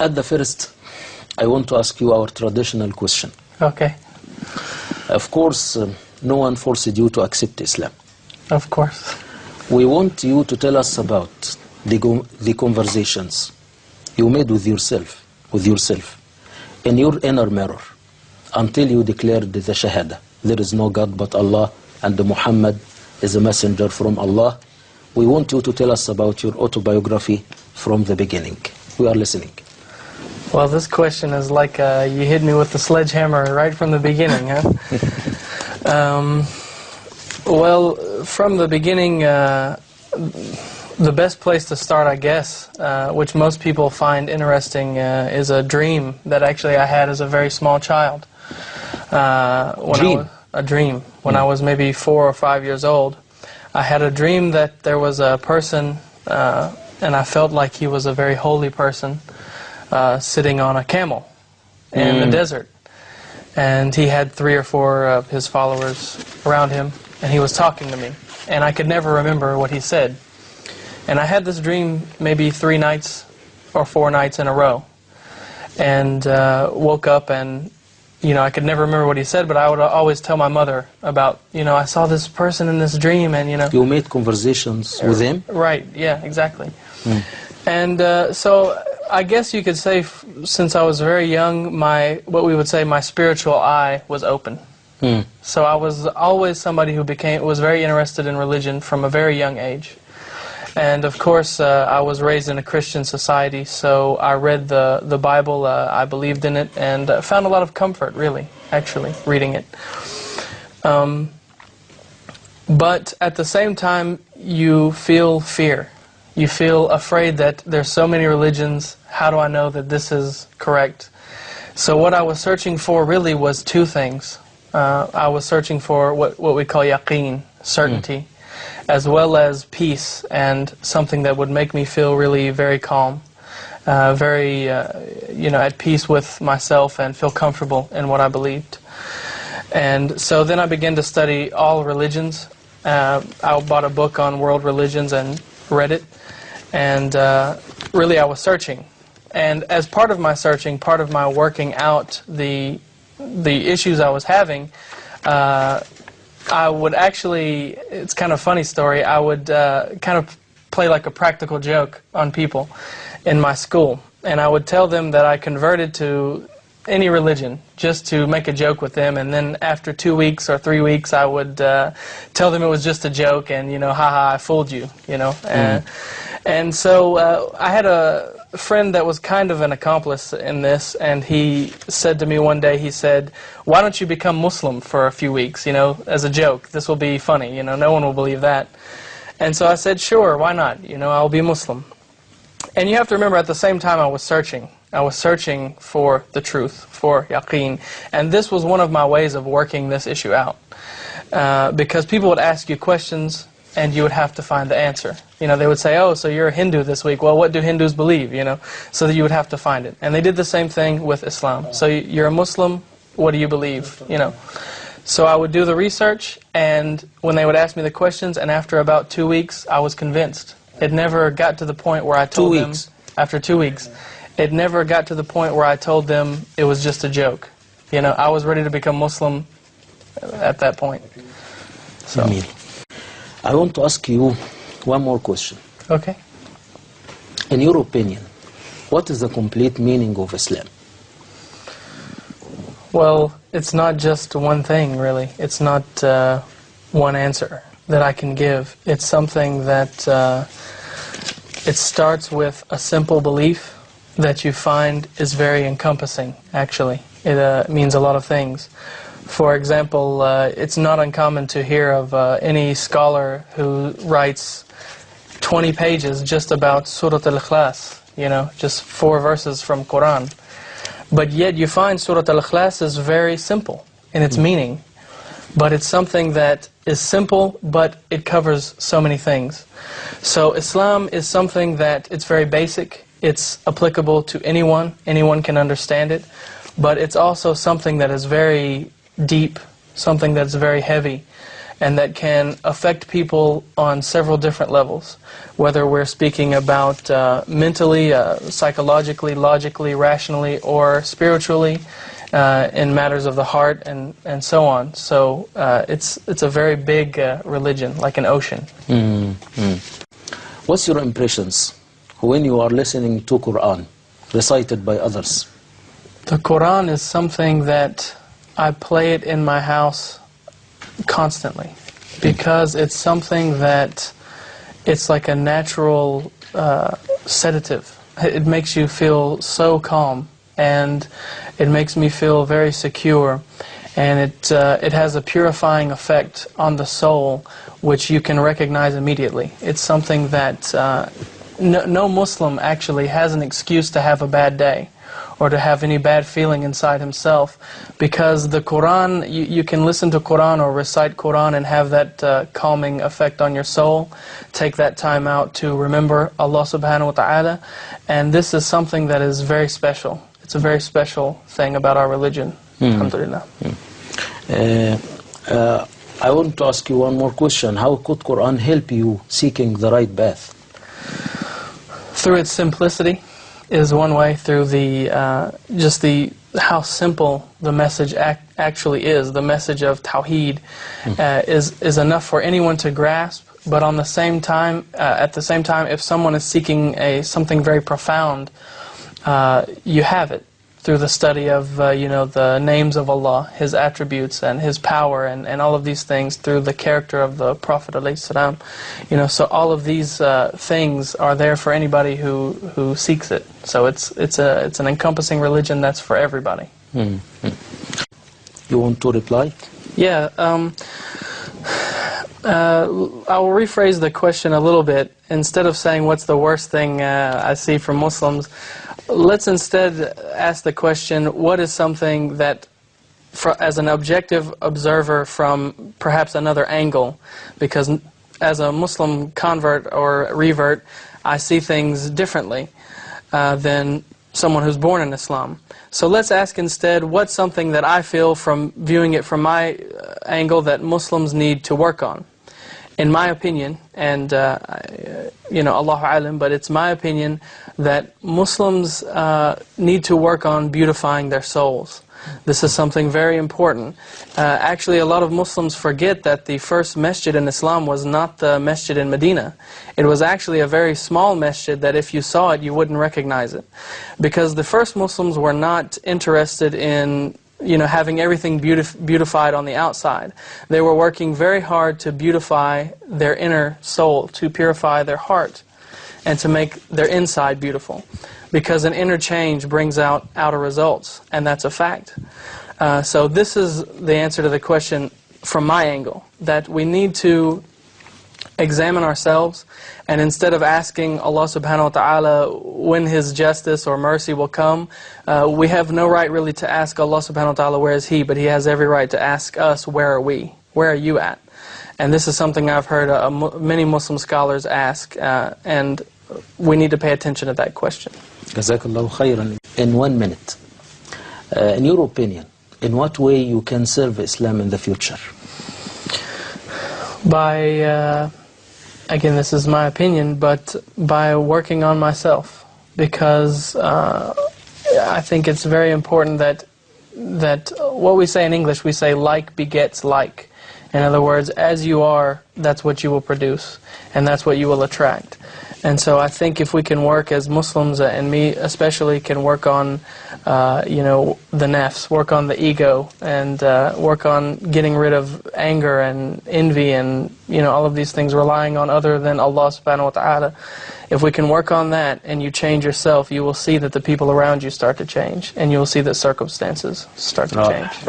At the first, I want to ask you our traditional question. Okay. Of course, no one forced you to accept Islam. Of course. We want you to tell us about the conversations you made with yourself, in your inner mirror, until you declared the Shahada. There is no God but Allah, and Muhammad is a messenger from Allah. We want you to tell us about your autobiography from the beginning. We are listening. Well, this question is like you hit me with the sledgehammer right from the beginning, huh? Well, from the beginning, the best place to start, I guess, which most people find interesting, is a dream that actually I had as a very small child. A dream. When I was maybe 4 or 5 years old, I had a dream that there was a person, and I felt like he was a very holy person, sitting on a camel in the desert. And he had 3 or 4 of his followers around him, and he was talking to me. And I could never remember what he said. And I had this dream maybe 3 nights or 4 nights in a row. And woke up and, you know, I could never remember what he said, but I would always tell my mother about, you know, I saw this person in this dream, and, you know. You made conversations with him? Right, yeah, exactly. And so I guess you could say, since I was very young, what we would say, my spiritual eye was open. So I was always somebody who was very interested in religion from a very young age. And of course, I was raised in a Christian society, so I read the Bible, I believed in it, and found a lot of comfort, really, actually, reading it. But at the same time, you feel fear. You feel afraid that there's so many religions, how do I know that this is correct? So what I was searching for really was 2 things. I was searching for what we call yaqeen, certainty, as well as peace, and something that would make me feel really very calm, very, you know, at peace with myself and feel comfortable in what I believed. And so then I began to study all religions. I bought a book on world religions and read it, and really I was searching. And as part of my searching, part of my working out the issues I was having, I would actually, it's kind of a funny story, I would kind of play like a practical joke on people in my school. And I would tell them that I converted to any religion just to make a joke with them, and then after 2 weeks or 3 weeks I would tell them it was just a joke, and, you know, haha, I fooled you, you know. And so I had a friend that was kind of an accomplice in this, and he said to me one day, he said, why don't you become Muslim for a few weeks, you know, as a joke, this will be funny, you know, no one will believe that. And so I said, sure, why not, you know, I'll be Muslim. And you have to remember, at the same time I was searching for the truth, for yaqeen. And this was one of my ways of working this issue out. Because people would ask you questions, and you would have to find the answer. You know, they would say, oh, so you're a Hindu this week. Well, what do Hindus believe, you know? So that you would have to find it. And they did the same thing with Islam. So you're a Muslim, what do you believe, you know? So I would do the research, and when they would ask me the questions, and after about 2 weeks, I was convinced. It never got to the point where I told them, after 2 weeks, it never got to the point where I told them it was just a joke. You know, I was ready to become Muslim at that point. So. I want to ask you one more question. Okay. In your opinion, what is the complete meaning of Islam? Well, it's not just one thing, really. It's not one answer that I can give. It's something that it starts with a simple belief that you find is very encompassing, actually. It means a lot of things. For example, it's not uncommon to hear of any scholar who writes 20 pages just about Surat al-Ikhlas, you know, just 4 verses from Quran. But yet you find Surat al-Ikhlas is very simple in its meaning. But it's something that is simple, but it covers so many things. So Islam is something that it's very basic. It's applicable to anyone. Anyone can understand it. But it's also something that is very deep, something that's very heavy. and that can affect people on several different levels, whether we're speaking about mentally, psychologically, logically, rationally, or spiritually, in matters of the heart, and so on. So it's a very big religion, like an ocean. What's your impressions when you are listening to Quran recited by others? The Quran is something that I play it in my house constantly, because it's something that it's like a natural sedative. It makes you feel so calm, and it makes me feel very secure, and it has a purifying effect on the soul, which you can recognize immediately. It's something that no Muslim actually has an excuse to have a bad day or to have any bad feeling inside himself, because the Quran, you can listen to Quran or recite Quran and have that calming effect on your soul. Take that time out to remember Allah subhanahu wa ta'ala, and this is something that is very special. It's a very special thing about our religion. Alhamdulillah. I want to ask you one more question. How could Quran help you seeking the right path? Through its simplicity is one way. Through how simple the message actually is. The message of Tawheed is enough for anyone to grasp. But on the same time, at the same time, if someone is seeking something very profound, you have it through the study of the names of Allah, His attributes and His power, and all of these things, through the character of the Prophet ﷺ. So all of these things are there for anybody who seeks it. So it's an encompassing religion that's for everybody. You want to reply? Yeah. I will rephrase the question a little bit. Instead of saying what's the worst thing I see from Muslims, let's instead ask the question, what is something that, as an objective observer from perhaps another angle, because as a Muslim convert or revert, I see things differently than someone who's born in Islam. So let's ask instead, what's something that I feel from viewing it from my angle that Muslims need to work on? In my opinion, and Allahu Alam, but it's my opinion that Muslims need to work on beautifying their souls. This is something very important. Actually, a lot of Muslims forget that the first masjid in Islam was not the masjid in Medina. It was actually a very small masjid that if you saw it, you wouldn't recognize it. Because the first Muslims were not interested in having everything beautified on the outside. They were working very hard to beautify their inner soul, to purify their heart, and to make their inside beautiful. Because an inner change brings out outer results, and that's a fact. So this is the answer to the question from my angle, that we need to examine ourselves, and instead of asking Allah subhanahu wa ta'ala when His justice or mercy will come, we have no right really to ask Allah subhanahu wa ta'ala where is He, but He has every right to ask us where are we, where are you at? And this is something I've heard many Muslim scholars ask, and we need to pay attention to that question. Jazakallahu khairan. In 1 minute, in your opinion, in what way you can serve Islam in the future? By again, this is my opinion, but by working on myself, because I think it's very important that what we say in English, we say like begets like. In other words, as you are, that's what you will produce, and that's what you will attract. And so I think if we can work as Muslims, and me especially, can work on the nafs, work on the ego, and work on getting rid of anger and envy and all of these things, relying on other than Allah subhanahu wa ta'ala. If we can work on that and you change yourself, you will see that the people around you start to change, and you will see that circumstances start to change.